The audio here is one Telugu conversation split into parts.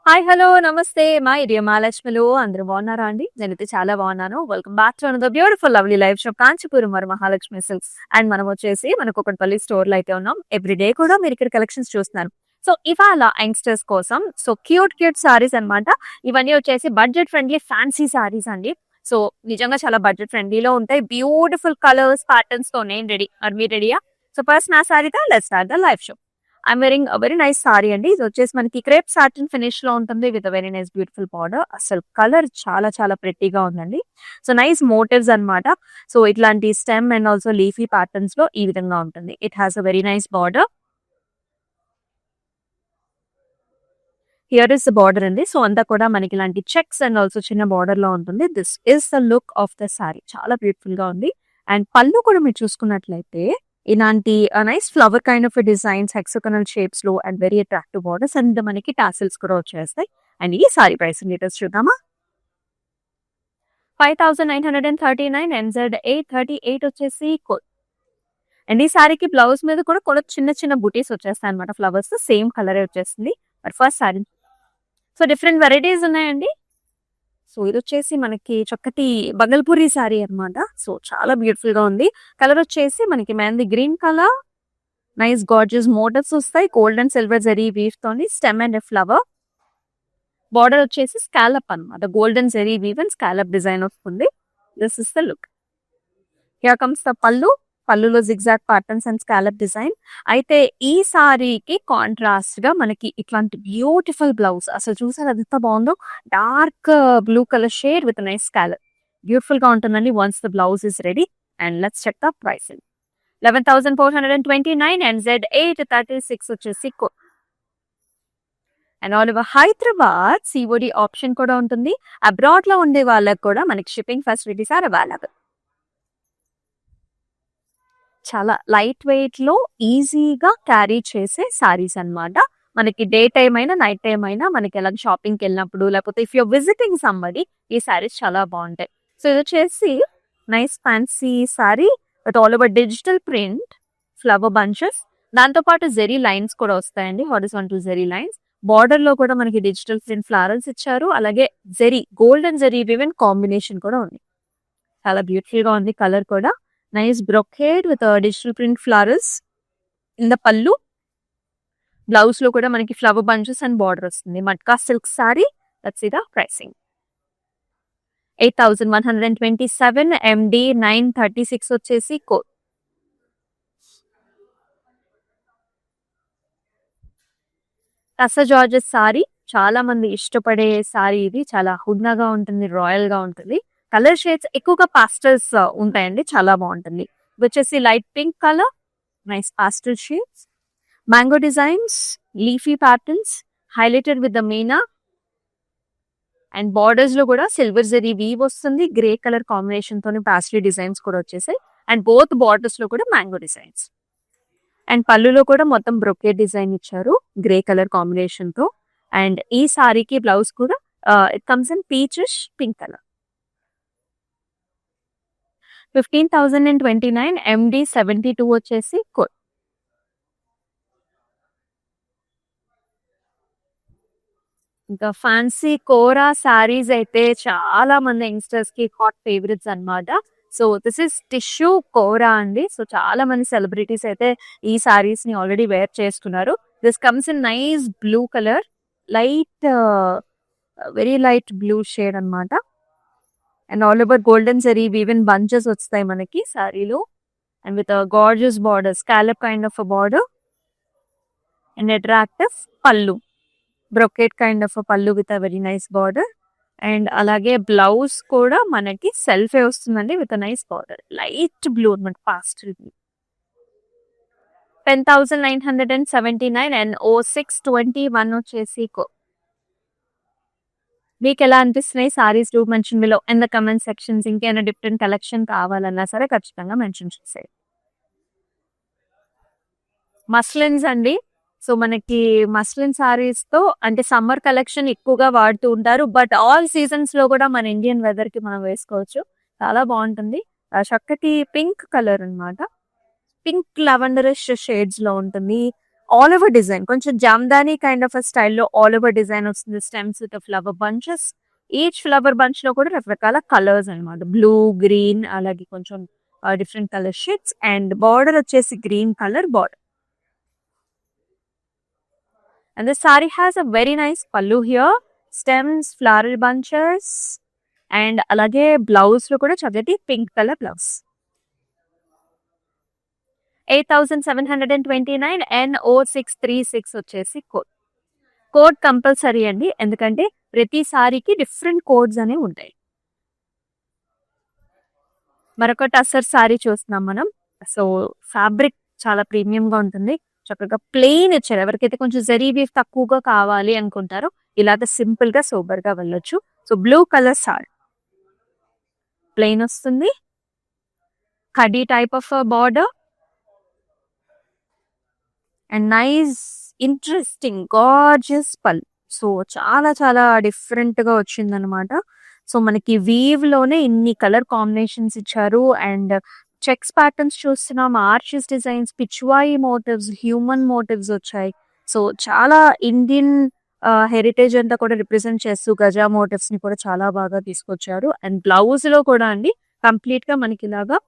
హాయ్ హలో నమస్తే మా ఇడియ మహాలక్ష్మిలు అందరూ బాగున్నారా అండి? నేనైతే చాలా బాగున్నాను. Welcome back to another beautiful lovely life shop Kanchipuram మరి మహాలక్ష్మి సిల్క్స్. అండ్ మనం వచ్చేసి మన కూకట్పల్లి స్టోర్ లో అయితే ఉన్నాం. ఎవ్రీ డే కూడా మీరు ఇక్కడ కలెక్షన్స్ చూస్తున్నారు. సో ఇవాళ యంగ్స్టర్స్ కోసం సో క్యూట్ సారీస్ అన్నమాట. ఇవన్నీ వచ్చేసి బడ్జెట్ ఫ్రెండ్లీ ఫ్యాన్సీ సారీస్ అండి. సో నిజంగా చాలా బడ్జెట్ ఫ్రెండ్లీలో ఉంటాయి. బ్యూటిఫుల్ కలర్స్ ప్యాటర్న్స్ తో నేను రెడీ. ఆర్ మీరు రెడీయా? సో ఫస్ట్ నా సారీతో let's start the live show. I'm wearing very nice sari అండి. ఇది వచ్చేసి మనకి క్రేప్ సాటిన్ ఫినిష్ లో ఉంటుంది with very nice beautiful border. అసలు కలర్ చాలా చాలా ప్రెట్టీగా ఉందండి. సో నైస్ మోటివ్స్ అన్నమాట. సో ఇట్లాంటి stem and also leafy patterns లో ఈ విధంగా ఉంటుంది. It has a very nice border. Here is the border అండి. సో అంతా కూడా మనకి ఇలాంటి చెక్స్ అండ్ ఆల్సో చిన్న బార్డర్ లో ఉంటుంది. This is the look of the sari. చాలా బ్యూటిఫుల్ గా ఉంది. అండ్ పళ్ళు కూడా మీరు చూసుకున్నట్లయితే ఇలాంటి nice flower kind of designs hexagonal shapes లో and very attractive borders and మనకి టాసిల్స్ కూడా వచ్చేస్తాయి. అండ్ ఈ సారీ ప్రైస్ డీటెయిల్స్ చూద్దామా? 5939 NZ 838 వచ్చేసి అండ్ ఈ సారీకి బ్లౌజ్ మీద కూడా కొన్ని చిన్న చిన్న బుటీస్ వచ్చేస్తాయి అనమాట. ఫ్లవర్స్ సేమ్ కలర్ వచ్చేస్తుంది. But first sari so different varieties ఉన్నాయండి. సో ఇది వచ్చేసి మనకి చక్కటి బగల్పూరి సారీ అన్నమాట. సో చాలా బ్యూటిఫుల్ గా ఉంది. కలర్ వచ్చేసి మనకి mehndi green colour, nice gorgeous motifs వస్తాయి. Gold and silver zari weave తోని స్టెమ్ అండ్ ఫ్లవర్. బార్డర్ వచ్చేసి స్కాలప్ అన్నమాట. Golden zari weave and scallop design వస్తుంది. This is the look. Here comes the pallu. పళ్ళులో zigzag patterns and scallop design. అయితే ఈ సారీకి కాంట్రాస్ట్ గా మనకి ఇట్లాంటి బ్యూటిఫుల్ బ్లౌజ్. అసలు చూసారు అది ఎంత బాగుందో. Dark blue colour shade with nice scallop. Beautiful గా ఉంటుందండి once the blouse is ready. And let's check the pricing. 11,429 NZ 836 వచ్చేసి and all over Hyderabad COD option కూడా ఉంటుంది. అబ్రాడ్ లో ఉండే వాళ్ళకి కూడా మనకి షిప్పింగ్ ఫెసిలిటీస్ ఆర్ అవైలబుల్. చాలా లైట్ వెయిట్ లో ఈజీగా క్యారీ చేసే సారీస్ అన్నమాట. మనకి డే టైం అయినా నైట్ టైం అయినా మనకి ఎలా షాపింగ్కి వెళ్ళినప్పుడు లేకపోతే ఇఫ్ యూర్ విజిటింగ్ సంబడి ఈ సారీస్ చాలా బాగుంటాయి. సో ఇది వచ్చేసి nice fancy sorry but all over digital print flower bunches. దాంతో పాటు జెరీ లైన్స్ కూడా వస్తాయండి. Horizontal zari lines. బార్డర్ లో కూడా మనకి డిజిటల్ ప్రింట్ ఫ్లవర్స్ ఇచ్చారు. అలాగే zari golden zari woven combination కూడా ఉంది. చాలా బ్యూటిఫుల్ గా ఉంది. కలర్ కూడా nice brocade with digital print flowers in the pallu. Blouse లో కూడా మనకి ఫ్లవర్ బంచెస్ అండ్ బార్డర్ వస్తుంది. Matka silk sari. Let's see the pricing. 8,127 MD 936 వచ్చేసి టస్సర్ జార్జెస్ సారీ. చాలా మంది ఇష్టపడే సారీ ఇది. చాలా హుందాగా ఉంటుంది, రాయల్ గా ఉంటుంది. కలర్ షేడ్స్ ఎక్కువగా పాస్టల్స్ ఉంటాయండి. చాలా బాగుంటుంది. ఇది వచ్చేసి light pink colour, nice pastel shades, mango designs, leafy patterns highlighted with the మీనా అండ్ బార్డర్స్ లో కూడా సిల్వర్ జరీ వీవ్ వస్తుంది. గ్రే కలర్ కాంబినేషన్ తోని పాస్టల్ డిజైన్స్ కూడా వచ్చేసాయి. అండ్ బోత్ బార్డర్స్ లో కూడా మ్యాంగో డిజైన్స్. అండ్ పళ్ళులో కూడా మొత్తం బ్రొకేట్ డిజైన్ ఇచ్చారు గ్రే కలర్ కాంబినేషన్ తో. అండ్ ఈ సారీకి బ్లౌజ్ కూడా it comes in peachish pink colour. 15,029 MD 72 వచ్చేసి ఇంకా ఫ్యాన్సీ కోరా సారీస్ అయితే చాలా మంది యంగ్స్టర్స్ కి హాట్ ఫేవరెట్స్ అన్నమాట. So this is tissue kora అండి. సో చాలా మంది సెలబ్రిటీస్ అయితే ఈ సారీస్ ని ఆల్రెడీ వేర్ చేస్తున్నారు. This comes in nice blue colour, light very light blue shade అన్నమాట. And all over golden zari woven bunches వస్తాయి మనకి సారీలో. And with gorgeous border, scallop kind of border and attractive pallu. Brocade kind of pallu with a very nice border. And అలాగే బ్లౌజ్ కూడా మనకి సెల్ఫే వస్తుందండి with nice border. Light blue అనమాట, పాస్టల్ బ్లూ. 10,979 అండ్ 0621 వచ్చేసి మీకు ఎలా అనిపిస్తున్నాయి saris? Do mention below in the comment sections. ఇంకేమైనా డిఫరెంట్ కలెక్షన్ కావాలన్నా సరే ఖచ్చితంగా మెన్షన్ చేసేది. మస్లిన్స్ అండి. సో మనకి మస్లిన్ సారీస్ తో అంటే సమ్మర్ కలెక్షన్ ఎక్కువగా వాడుతూ ఉంటారు. బట్ ఆల్ సీజన్స్ లో కూడా మన ఇండియన్ వెదర్ కి మనం వేసుకోవచ్చు. చాలా బాగుంటుంది. చక్కటి పింక్ కలర్ అన్నమాట. పింక్ లెవెండరిష్ షేడ్స్ లో ఉంటుంది. ఆల్ ఓవర్ డిజైన్ కొంచెం జామ్దాని కైండ్ ఆఫ్ స్టైల్లో ఆల్ ఓవర్ డిజైన్ వస్తుంది. Stems with flower bunches. Each flower bunch లో కూడా రకరకాల కలర్స్ అనమాట. బ్లూ, గ్రీన్, అలాగే కొంచెం different colour shades. And border వచ్చేసి green colour border. And the sari has a very nice pallu here, stems, flower bunches, and అలాగే బ్లౌజ్ లో కూడా చక్కటి పింక్ కలర్ బ్లౌజ్. 8,729 NO636 వచ్చేసి కోడ్. కోడ్ కంపల్సరీ అండి, ఎందుకంటే ప్రతి సారీకి డిఫరెంట్ కోడ్స్ అనేవి ఉంటాయి. మరొక టస్సర్ సారీ చూస్తున్నాం మనం. సో ఫ్యాబ్రిక్ చాలా ప్రీమియం గా ఉంటుంది. చక్కగా ప్లెయిన్ ఇచ్చారు. ఎవరికైతే కొంచెం జరీ వీవ్ తక్కువగా కావాలి అనుకుంటారో ఇలాగ సింపుల్ గా సోబర్ గా వెళ్ళొచ్చు. So blue colour sari plain వస్తుంది. కడీ type of border and nice interesting gorgeous పల్. సో చాలా చాలా డిఫరెంట్ గా వచ్చింది అనమాట. సో మనకి వీవ్ లోనే ఇన్ని కలర్ కాంబినేషన్స్ ఇచ్చారు. అండ్ చెక్స్ ప్యాటర్న్స్ చూస్తున్నాం, arches designs, pichwai motifs, human motifs వచ్చాయి. సో చాలా ఇండియన్ హెరిటేజ్ అంతా కూడా రిప్రజెంట్ చేస్తూ గజా మోటివ్స్ ని కూడా చాలా బాగా తీసుకొచ్చారు. అండ్ బ్లౌజ్ లో కూడా అండి కంప్లీట్ గా మనకి ఇలాగా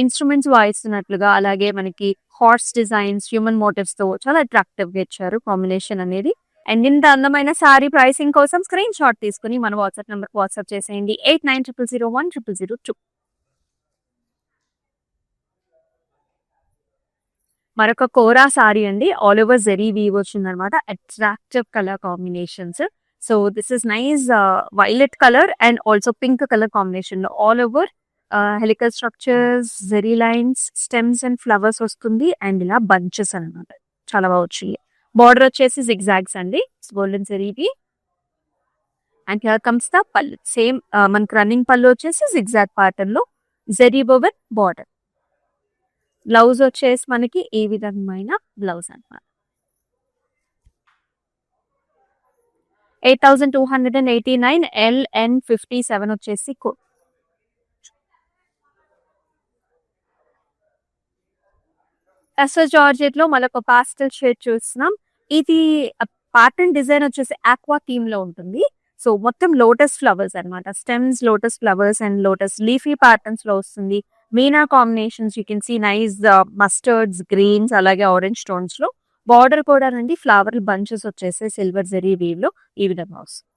ఇన్స్ట్రుమెంట్స్ వాయిస్తున్నట్లుగా, అలాగే మనకి హార్స్ డిజైన్స్, హ్యూమన్ మోటివ్స్ తో చాలా అట్రాక్టివ్ గా ఇచ్చారు కాంబినేషన్ అనేది. అండ్ ఇంత అందమైన సారీ ప్రైసింగ్ కోసం స్క్రీన్ షాట్ తీసుకుని మన వాట్సాప్ నెంబర్ వాట్సాప్ చేసేయండి 8900010002. మరొక కోరా సారీ అండి. ఆల్ ఓవర్ జెరీ వీవ్ వచ్చింది అనమాట. Attractive colour combinations. So this is nice violet colour and also pink colour combination లో all over helical structures, zari lines, stems and flowers వస్తుంది. అండ్ ఇలా బంచెస్ అనమాట. చాలా బాగా వచ్చింది. బార్డర్ వచ్చేసి జిగ్జాగ్స్ అండి, గోల్డెన్ జెరీవి. And here comes the pallu. Same మనకి రన్నింగ్ పళ్ళు వచ్చేసి జిగ్జాగ్ ప్యాటర్న్ లో జెరీ బోవెన్ బార్డర్. బ్లౌజ్ వచ్చేసి మనకి ఈ విధమైన బ్లౌజ్ అనమాట. 8,289 LN57 వచ్చేసి కోడ్. టస్సర్ జార్జెట్ లో మనకు పాస్టల్ షేడ్ చూస్తున్నాం. ఇది ప్యాటర్న్ డిజైన్ వచ్చేసి ఆక్వా థీమ్ లో ఉంటుంది. సో మొత్తం లోటస్ ఫ్లవర్స్ అనమాట. Stems, lotus flowers and lotus leafy patterns లో వస్తుంది. Meena combinations you can see nice mustards, greens, అలాగే ఆరెంజ్ టోన్స్ లో. బార్డర్ కూడా నండి ఫ్లవర్ బంచెస్ వచ్చేసి సిల్వర్ జెరీ వీవ్ లో ఈ విధంగా వస్తుంది.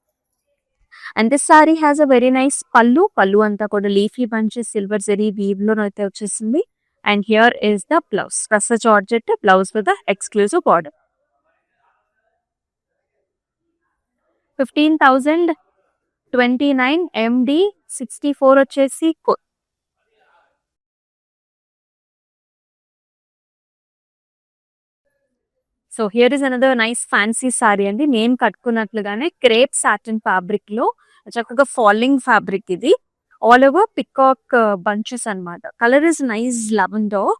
And this sari has a very nice pallu. Pallu అంతా కూడా leafy bunches silver zari weave లో అయితే వచ్చేసింది. And here is the blouse. Tussar georgette blouse with the exclusive border. 15,029 MD64 వచ్చేసి code. So here is another nice fancy sari అండి. నేను కట్టుకున్నట్లుగానే క్రేప్ సాటిన్ ఫ్యాబ్రిక్ లో చక్కగా ఫాలింగ్ ఫ్యాబ్రిక్ ఇది. ఆల్ ఓవర్ పికాక్ బంచెస్ అనమాట. Colour is nice lavender.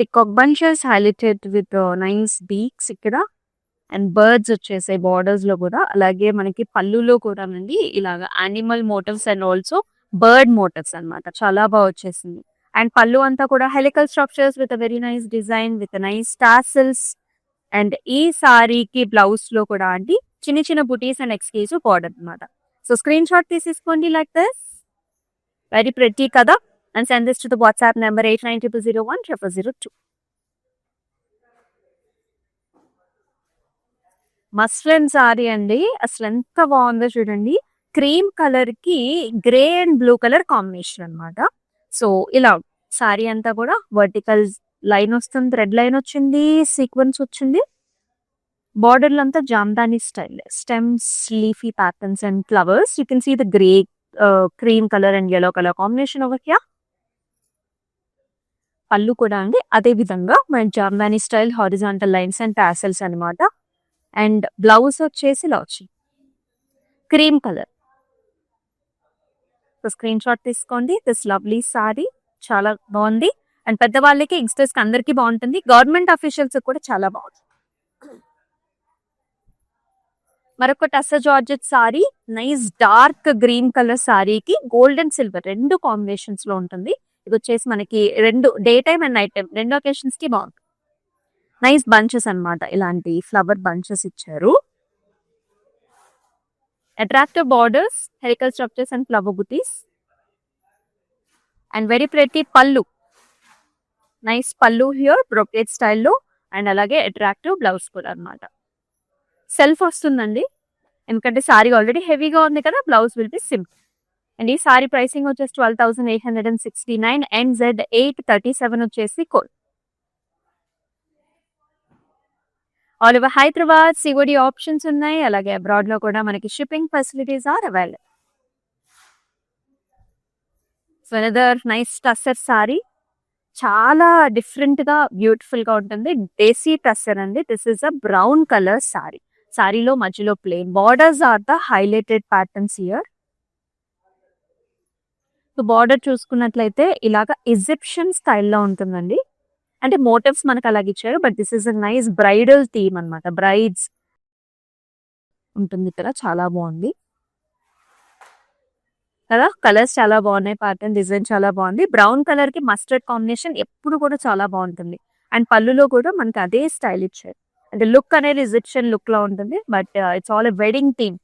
Peacock bunches highlighted with nice beaks ఇక్కడ. అండ్ బర్డ్స్ వచ్చేసాయి బార్డర్స్ లో కూడా. అలాగే మనకి పళ్ళులో కూడా అండి ఇలాగ animal motifs and also bird motifs అనమాట. చాలా బాగా వచ్చేసింది. అండ్ పళ్ళు అంతా కూడా helical structures with very nice design with nice tassels. And ఈ సారీకి బ్లౌజ్ లో కూడా అండి చిన్న చిన్న బుటీస్ అండ్ ఎక్స్క్లూజివ్ బార్డర్ అనమాట. సో స్క్రీన్ షాట్ తీసేసుకోండి లైక్ దిస్. వెరీ ప్రెటీ కదా. And send this to the WhatsApp number 8900010002. Muslin sorry అండి. అసలు ఎంత బాగుందో చూడండి. క్రీమ్ కలర్ కి grey and blue colour combination అనమాట. సో ఇలా సారీ అంతా కూడా వర్టికల్ లైన్ వస్తుంది, థ్రెడ్ లైన్ వచ్చింది, సీక్వెన్స్ వచ్చింది. బార్డర్లు అంతా Jamdani style, stems, leafy patterns and flowers. You can see the grey, cream colour and yellow colour combination over here. Pallu కూడా అండి అదే విధంగా మన Jamdani style horizontal lines and tassels అనమాట. అండ్ బ్లౌజ్ వచ్చేసి ఇలా వచ్చింది cream colour. So screen shot తీసుకోండి. దిస్ లవ్లీ సారీ చాలా బాగుంది. అండ్ పెద్దవాళ్ళకి, యంగ్స్టర్స్ కి అందరికీ బాగుంటుంది. గవర్నమెంట్ అఫీషియల్స్ కూడా చాలా బాగుంది. మరొక tussar georgette sari. Nice dark green colour సారీకి గోల్డ్ అండ్ సిల్వర్ రెండు కాంబినేషన్స్ లో ఉంటుంది. ఇది వచ్చేసి మనకి రెండు day time and night time రెండు ఒకేషన్స్ కి బాగుంటుంది. నైస్ బంచెస్ అన్నమాట, ఇలాంటి ఫ్లవర్ బంచెస్ ఇచ్చారు. Attractive borders, helical structures and flower butis and very pretty pallu. Nice pallu here brocade స్టైల్లో అండ్ అలాగే అట్రాక్టివ్ బ్లౌజ్ కూడా అన్నమాట. సెల్ఫ్ వస్తుందండి, ఎందుకంటే సారీ ఆల్రెడీ హెవీగా ఉంది కదా, blouse will be simple. And ఈ సారీ ప్రైసింగ్ వచ్చేసి 12,869 NZ837 వచ్చేసి code. All over Hyderabad COD options ఉన్నాయి, అలాగే అబ్రాడ్ లో కూడా మనకి shipping facilities are available. So another nice tussar sorry, చాలా డిఫరెంట్ గా బ్యూటిఫుల్ గా ఉంటుంది. దేశీ టస్సర్ అండి. This is a brown colour sari. సారీలో మధ్యలో plain borders are the highlighted patterns here. So border చూసుకున్నట్లయితే ఇలాగా ఈజిప్షియన్ స్టైల్లో ఉంటుందండి. అంటే మోటివ్స్ మనకు అలాగే ఇచ్చారు, but this is a nice bridal theme అన్నమాట. బ్రైడ్స్ ఉంటుంది ఇక్కడ, చాలా బాగుంది కదా. కలర్స్ చాలా బాగున్నాయి, ప్యాటర్న్ డిజైన్ చాలా బాగుంది. బ్రౌన్ కలర్ కి మస్టర్డ్ కాంబినేషన్ ఎప్పుడు కూడా చాలా బాగుంటుంది. అండ్ పళ్ళులో కూడా మనకి అదే స్టైల్ ఇచ్చారు. అంటే లుక్ అనేది ఈజిప్షియన్ లుక్ లో ఉంటుంది, but it's all a wedding theme.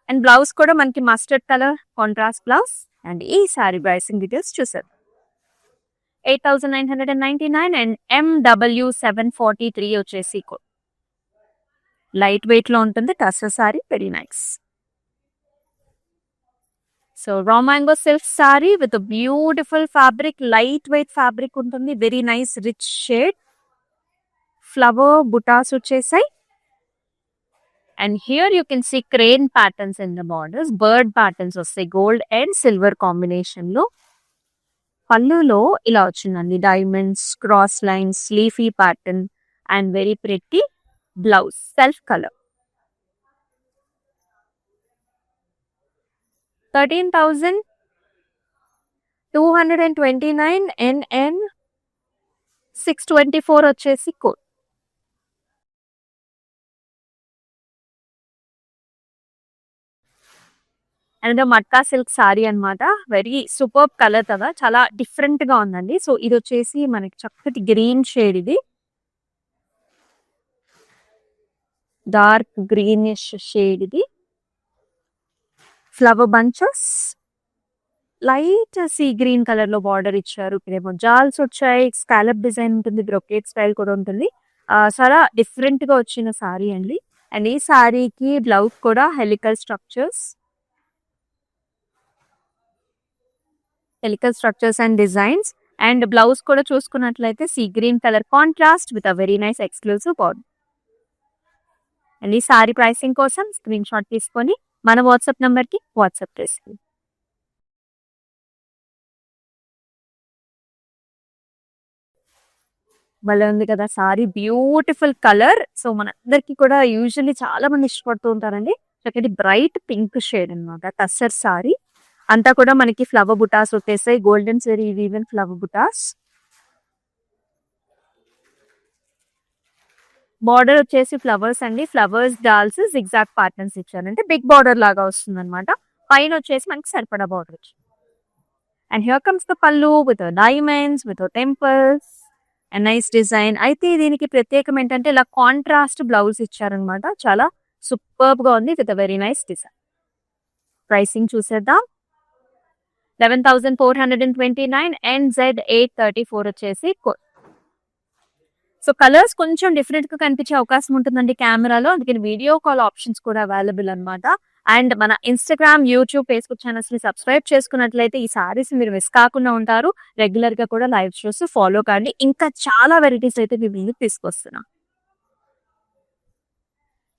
And blouse కూడా మనకి mustard colour contrast blouse. And ఈ సారీ ప్రైసింగ్ డీటెయిల్స్ చూసారు. 8,999 అండ్ MW743 వచ్చేసి లైట్ వెయిట్ లో ఉంటుంది. Tussar sari, very nice. So raw mango silk sari with beautiful fabric, light weight fabric ఉంటుంది. Very nice rich shade, flower butas వచ్చేసాయి. And here you can see crane patterns in the borders, bird patterns వస్తాయి గోల్డ్ అండ్ సిల్వర్ కాంబినేషన్ లో. పళ్ళులో ఇలా వచ్చిందండి, diamonds, cross lines, leafy pattern and very pretty blouse, self colour. 13,229 NN624 వచ్చేసి code. And matka silk sorry అన్నమాట. వెరీ సూపర్ కలర్ కదా, చాలా డిఫరెంట్ గా ఉందండి. సో ఇది వచ్చేసి మనకి చక్కటి గ్రీన్ షేడ్, ఇది డార్క్ గ్రీనిష్ షేడ్. ఇది flower bunches, light sea green colour లో బార్డర్ ఇచ్చారు. ఇక్కడేమో జాల్స్ వచ్చాయి, స్కాలప్ డిజైన్ ఉంటుంది, బ్రొకేట్ స్టైల్ కూడా ఉంటుంది. చాలా డిఫరెంట్ గా వచ్చిన సారీ అండి. అండ్ ఈ సారీకి బ్లౌజ్ కూడా helical structures and designs. And blouse కూడా చూసుకున్నట్లయితే sea green colour contrast with a very nice exclusive border. And ఈ సారీ ప్రైసింగ్ కోసం స్క్రీన్ షాట్ తీసుకొని మన వాట్సాప్ నంబర్ కి వాట్సాప్ చేసింది. భలే ఉంది కదా సారీ, బ్యూటిఫుల్ కలర్. సో మనందరికి కూడా యూజువల్లీ చాలా మంది ఇష్టపడుతూ ఉంటారండి. చక్కటి బ్రైట్ పింక్ షేడ్ అన్నమాట. టస్సర్ సారీ అంతా కూడా మనకి ఫ్లవర్ బుటాస్ వచ్చేసాయి, గోల్డెన్ జరీ వీవెన్ ఫ్లవర్ బుటాస్. బార్డర్ వచ్చేసి ఫ్లవర్స్ అండి, ఫ్లవర్స్ డాల్స్ జిగ్జాగ్ ప్యాటర్న్స్ ఇచ్చారు, అంటే బిగ్ బార్డర్ లాగా వస్తుంది అనమాట. పైన వచ్చేసి మనకి సరిపడా బార్డర్ వచ్చింది. And here comes the pallu with diamonds, with temples and nice design. అయితే దీనికి ప్రత్యేకం ఏంటంటే ఇలా కాంట్రాస్ట్ బ్లౌజ్ ఇచ్చారనమాట. చాలా సూపర్బ్ గా ఉంది with very nice design. Pricing చూసేద్దాం. 11,429 NZ834 వచ్చేసి కోడ్. సో కలర్స్ కొంచెం డిఫరెంట్ గా కనిపించే అవకాశం ఉంటుందండి కెమెరాలో, అందుకని వీడియో కాల్ ఆప్షన్స్ కూడా అవైలబుల్ అనమాట. అండ్ మన ఇన్స్టాగ్రామ్, యూట్యూబ్, ఫేస్బుక్ ఛానల్స్ ని సబ్స్క్రైబ్ చేసుకున్నట్లయితే ఈ సారీస్ మీరు మిస్ కాకుండా ఉంటారు. రెగ్యులర్ గా కూడా లైవ్ షోస్ ఫాలో కండి. ఇంకా చాలా వెరైటీస్ అయితే మీ ముందుకు తీసుకొస్తున్నా.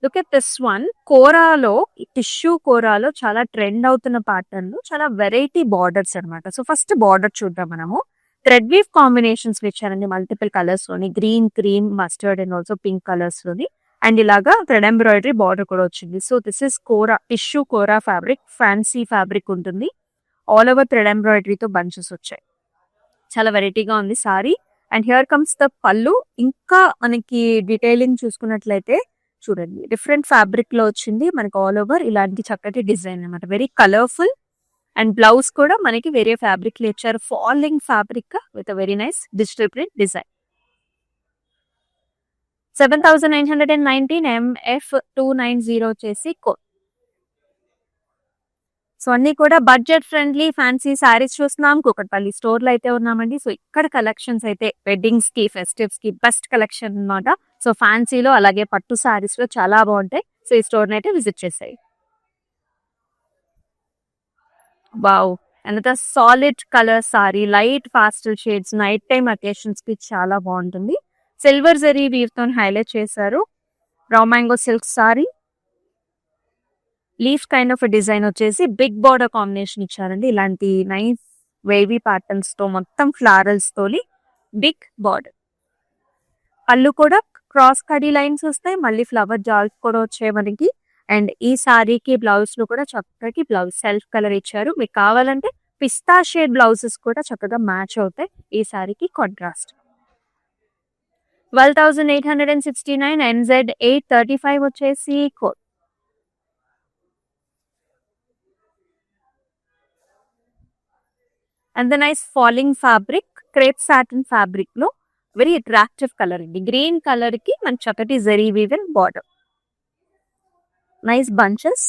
Look at this one. కోరాలో, టిష్యూ కోరాలో చాలా ట్రెండ్ అవుతున్న ప్యాటర్న్ లో చాలా వెరైటీ బార్డర్స్ అనమాట. సో ఫస్ట్ బార్డర్ చూద్దాం మనము. థ్రెడ్ వీవ్ కాంబినేషన్స్ ఇచ్చారండి, మల్టిపుల్ కలర్స్ లోని, green, cream, mustard and also pink colours లోని. అండ్ ఇలాగా థ్రెడ్ ఎంబ్రాయిడరీ బార్డర్ కూడా వచ్చింది. So this is kora, tissue kora fabric, fancy fabric ఉంటుంది. ఆల్ ఓవర్ థ్రెడ్ ఎంబ్రాయిడరీతో బంచెస్ వచ్చాయి. చాలా వెరైటీగా ఉంది sari. And here comes the పళ్ళు. ఇంకా మనకి డీటెయిలింగ్ చూసుకున్నట్లయితే చూడండి, డిఫరెంట్ ఫ్యాబ్రిక్ లో వచ్చింది మనకి. ఆల్ ఓవర్ ఇలాంటి చక్కటి డిజైన్ అనమాట, వెరీ కలర్ఫుల్. అండ్ బ్లౌజ్ కూడా మనకి వేరే ఫ్యాబ్రిక్ లో ఇచ్చారు, falling fabric with very nice digital print design. 7,919 MF290 వచ్చేసి కోడ్. సో అన్ని కూడా బడ్జెట్ ఫ్రెండ్లీ ఫ్యాన్సీ సారీస్ చూస్తున్నాం. కూకట్పల్లి స్టోర్ లో అయితే ఉన్నామండి. సో ఇక్కడ కలెక్షన్స్ అయితే వెడ్డింగ్స్ కి, ఫెస్టివ్స్ కి బెస్ట్ కలెక్షన్ అన్నమాట. సో ఫ్యాన్సీలో అలాగే పట్టు సారీస్ లో చాలా బాగుంటాయి. సో ఈ స్టోర్ అయితే విజిట్ చేసాయి. వావ్, అంత solid colour sari, light pastel shades, night time occasions కి చాలా బాగుంటుంది. సిల్వర్ జరీ వీవ్ తో హైలైట్ చేశారు. Raw mango silk sari, leaf kind of design వచ్చేసి బిగ్ బార్డర్ కాంబినేషన్ ఇచ్చారండి. ఇలాంటి నైస్ వేవీ ప్యాటర్న్స్ తో మొత్తం ఫ్లారల్స్ తోని బిగ్ బార్డర్. పళ్ళు కూడా క్రాస్ కడీ లైన్స్ వస్తాయి, మళ్ళీ ఫ్లవర్ జాల్స్ కూడా వచ్చాయి మనకి. అండ్ ఈ సారీకి బ్లౌజ్ లో కూడా చక్కటి బ్లౌజ్ సెల్ఫ్ కలర్ ఇచ్చారు. మీకు కావాలంటే పిస్తా షేడ్ బ్లౌజెస్ కూడా చక్కగా మ్యాచ్ అవుతాయి ఈ సారీకి కాంట్రాస్ట్. 12,869 NZ835 వచ్చేసి code. And the nice falling fabric, crepe satin fabric లో వెరీ అట్రాక్టివ్ కలర్ అండి. గ్రీన్ కలర్ కి మన చక్కటి zari woven border, nice bunches,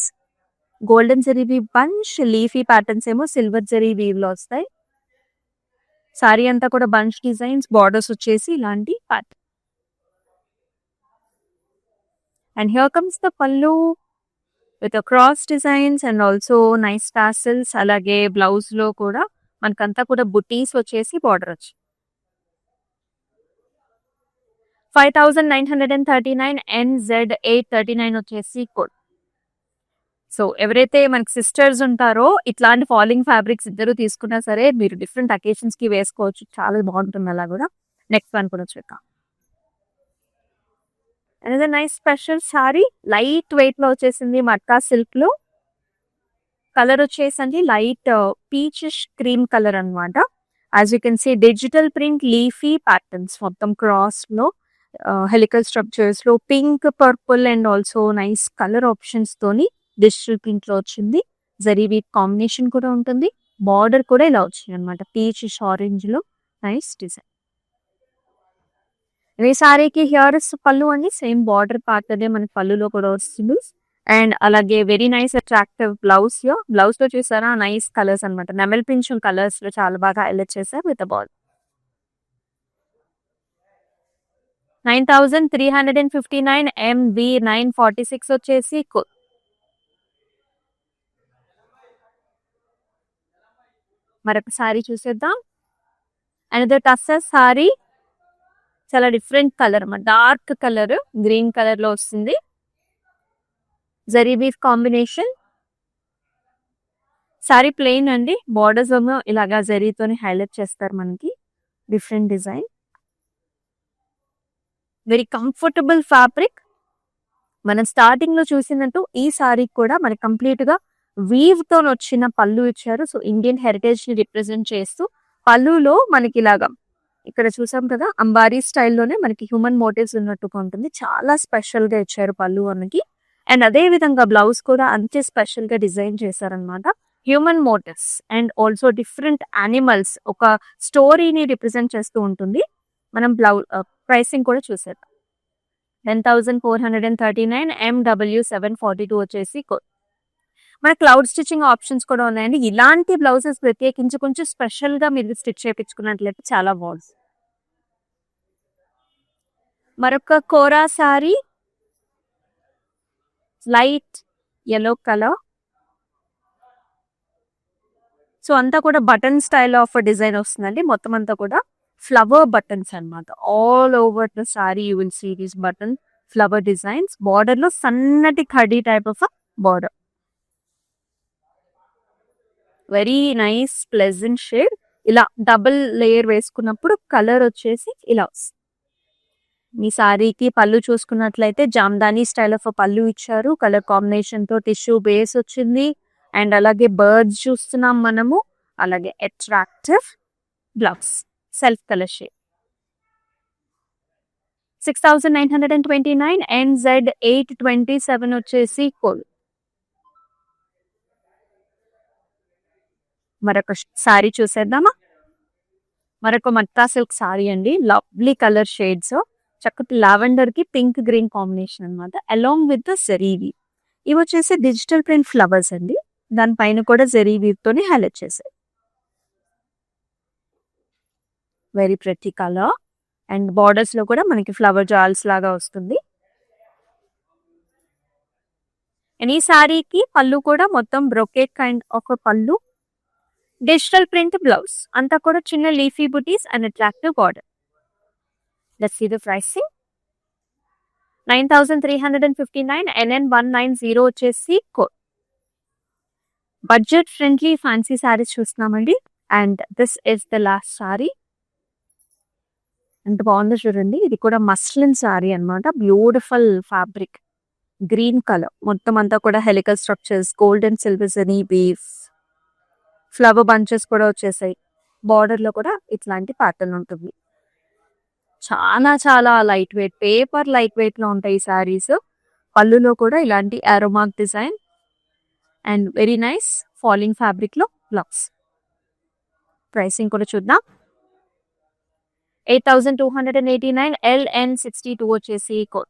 golden zari weave bunch, leafy patterns ఏమో సిల్వర్ జరీ వీవ్ లో వస్తాయి. సారీ అంతా కూడా బంచ్ డిజైన్స్, బార్డర్స్ వచ్చేసి ఇలాంటి pattern. And here comes the pallu with cross designs and also nice tassels. అలాగే బ్లౌజ్ లో కూడా మనకంతా కూడా బుటీస్ వచ్చేసి బార్డర్ వచ్చి 5,939 NZ839 వచ్చేసి కోడ్. సో ఎవరైతే మనకి సిస్టర్స్ ఉంటారో ఇట్లాంటి ఫాలింగ్ ఫ్యాబ్రిక్స్ ఇద్దరు తీసుకున్నా సరే మీరు డిఫరెంట్ అకేషన్స్ కి వేసుకోవచ్చు, చాలా బాగుంటుంది అలా కూడా. నెక్స్ట్ వన్ కూడా చూద్దాం. Another nice special sari, light weight లో వచ్చేసింది, మట్కా సిల్క్ లో. కలర్ వచ్చేసండి లైట్ పీచిష్ క్రీమ్ కలర్ అన్నమాట. As you can see digital print leafy patterns మొత్తం క్రాస్ లో, హెలికల్ స్ట్రక్చర్స్ లో pink, purple and also nice colour options తోని డిజిటల్ ప్రింట్ లో వచ్చింది. జరీ వీట్ కాంబినేషన్ కూడా ఉంటుంది. బార్డర్ కూడా ఇలా వచ్చింది అనమాట, పీచిష్ ఆరెంజ్ లో నైస్ డిజైన్. ఈ సారీకి హియర్స్ పళ్ళు అండి, సేమ్ బార్డర్ పార్ట్ అదే మనకి పళ్ళులో కూడా వస్తుంది. అండ్ అలాగే very nice attractive blouse. Blouse లో చూసారా నైస్ కలర్స్ అనమాట, నెమల్ పింఛం కలర్స్ లో చాలా బాగా హైలైట్ చేశారు విత్ బాల్. 9,359 MV946 వచ్చేసి కోడ్. మరొక సారీ చూసేద్దాం. అనదర్ టస్సర్ సారీ, చాలా డిఫరెంట్ కలర్ అన్నమాట, డార్క్ కలర్ గ్రీన్ కలర్ లో వస్తుంది. Zari weave combination. Sari plain అండి, బార్డర్స్ ఏమో ఇలాగా జరీతోని హైలైట్ చేస్తారు మనకి, different design. Very comfortable fabric. మనం స్టార్టింగ్ లో చూసినట్టు ఈ సారీ కూడా మనకి కంప్లీట్ గా వీవ్ తో వచ్చిన పళ్ళు ఇచ్చారు. సో ఇండియన్ హెరిటేజ్ ని రిప్రజెంట్ చేస్తూ పళ్ళులో మనకి ఇలాగా ఇక్కడ చూసాం కదా, అంబారీ స్టైల్లోనే మనకి హ్యూమన్ మోటివ్స్ ఉన్నట్టుగా ఉంటుంది. చాలా స్పెషల్ గా ఇచ్చారు పళ్ళు మనకి. అండ్ అదే విధంగా బ్లౌజ్ కూడా అంతే స్పెషల్ గా డిజైన్ చేశారనమాట. Human motifs and also different animals, ఒక స్టోరీని రిప్రజెంట్ చేస్తూ ఉంటుంది. మనం బ్లౌజ్ ప్రైసింగ్ కూడా చూసేద్దాం. 10,439 MW742 వచ్చేసి కోడ్. మన క్లౌడ్ స్టిచ్చింగ్ ఆప్షన్స్ కూడా ఉన్నాయండి. ఇలాంటి బ్లౌజెస్ ప్రత్యేకించి కొంచెం స్పెషల్ గా మీరు స్టిచ్ చేయించుకున్నట్లయితే చాలా బాగుంది. మరొక kora sari, light yellow colour. So అంతా కూడా బటన్ స్టైల్ ఆఫ్ డిజైన్ వస్తుందండి. మొత్తం అంతా కూడా ఫ్లవర్ బటన్స్ అన్నమాట. All over the sari you will see these button flower designs. Border లో సన్నటి ఖడీ type of border, very nice pleasant shade. ఇలా డబుల్ లేయర్ వేసుకున్నప్పుడు కలర్ వచ్చేసి ఇలా వస్తుంది. మీ సారీకి పళ్ళు చూసుకున్నట్లయితే జామ్దానీ స్టైల్ ఆఫ్ పళ్ళు ఇచ్చారు. కలర్ కాంబినేషన్ తో టిష్యూ బేస్ వచ్చింది. అండ్ అలాగే బర్డ్స్ చూస్తున్నాం మనము. అలాగే attractive blouse, self colour shade. 6,929 NZ827 వచ్చేసి కోడ్. మరొక సారీ చూసేద్దామా. మరొక మట్కా సిల్క్ సారీ అండి, లవ్లీ కలర్ షేడ్స్. చక్కటి లావెండర్ కి పింక్ గ్రీన్ కాంబినేషన్ అన్నమాట. Along with the zari weave. ఇవి వచ్చేసి డిజిటల్ ప్రింట్ ఫ్లవర్స్ అండి. దానిపైన కూడా జరీ వీవ్ తోని హైలైట్ చేశారు. Very pretty colour. And borders లో కూడా మనకి ఫ్లవర్ జాల్స్ లాగా వస్తుంది. అండ్ ఈ సారీకి పళ్ళు కూడా మొత్తం brocade kind of pallu, digital print blouse, అంతా కూడా చిన్న leafy butis and attractive border. Let's see the pricing. 9359 NN190 వచ్చేసి code. Budget friendly fancy saris చూస్తున్నామండి. And this is the last sari. ఎంత బాగుందో చూడండి. ఇది కూడా మస్లిన్ సారీ అన్నమాట. బ్యూటిఫుల్ ఫ్యాబ్రిక్, గ్రీన్ కలర్, మొత్తం అంతా కూడా helical structures, gold and silver zari weaves, flower bunches కూడా వచ్చేసాయి. బార్డర్ లో కూడా ఇట్లాంటి ప్యాటర్న్ ఉంటుంది. చాలా చాలా light weight, paper light weight లో ఉంటాయి ఈ సారీస్. పళ్ళులో కూడా ఇలాంటి arrow mark design and very nice falling fabric లో బ్లౌజ్. ప్రైసింగ్ కూడా చూద్దాం. 8289 LN62 వచ్చేసి కోడ్.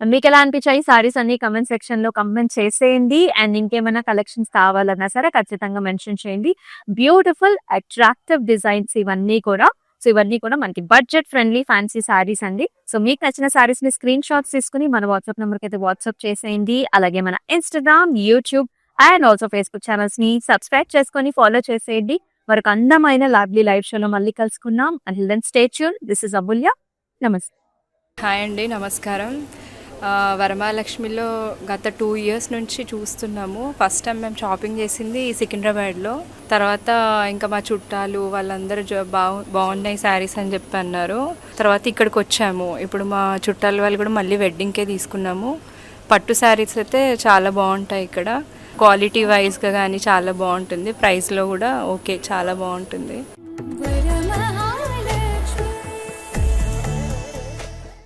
మీకు ఎలా అనిపించాయి సారీస్ అన్ని కమెంట్ సెక్షన్ లో కమెంట్ చేసేయండి. అండ్ ఇంకేమైనా కలెక్షన్స్ కావాలన్నా సరే ఖచ్చితంగా మెన్షన్ చేయండి. బ్యూటిఫుల్ అట్రాక్టివ్ డిజైన్స్ ఇవన్నీ కూడా. సో ఇవన్నీ కూడా మనకి బడ్జెట్ ఫ్రెండ్లీ ఫ్యాన్సీ సారీస్ అండి. సో మీకు నచ్చిన సారీస్ ని స్క్రీన్ షాట్స్ తీసుకుని మన వాట్సాప్ నెంబర్ కి అయితే వాట్సాప్ చేసేయండి. అలాగే మన Instagram, YouTube and also Facebook channels ని సబ్స్క్రైబ్ చేసుకొని ఫాలో చేసేయండి. మరొక అందమైన లావ్లీ లైవ్ షోలో మళ్ళీ కలుసుకుందాం. Until then stay tune. This is Amulya. నమస్తే. హాయ్ అండి, నమస్కారం. వరమహాలక్ష్మిలో గత 2 years నుంచి చూస్తున్నాము. ఫస్ట్ టైం మేము షాపింగ్ చేసింది సికింద్రాబాద్లో. తర్వాత ఇంకా మా చుట్టాలు వాళ్ళందరూ బాగున్నాయి శారీస్ అని చెప్పి అన్నారు. తర్వాత ఇక్కడికి వచ్చాము. ఇప్పుడు మా చుట్టాల వాళ్ళు కూడా మళ్ళీ వెడ్డింగ్కే తీసుకున్నాము. పట్టు శారీస్ అయితే చాలా బాగుంటాయి ఇక్కడ. క్వాలిటీ వైజ్గా కానీ చాలా బాగుంటుంది. ప్రైస్లో కూడా ఓకే, చాలా బాగుంటుంది.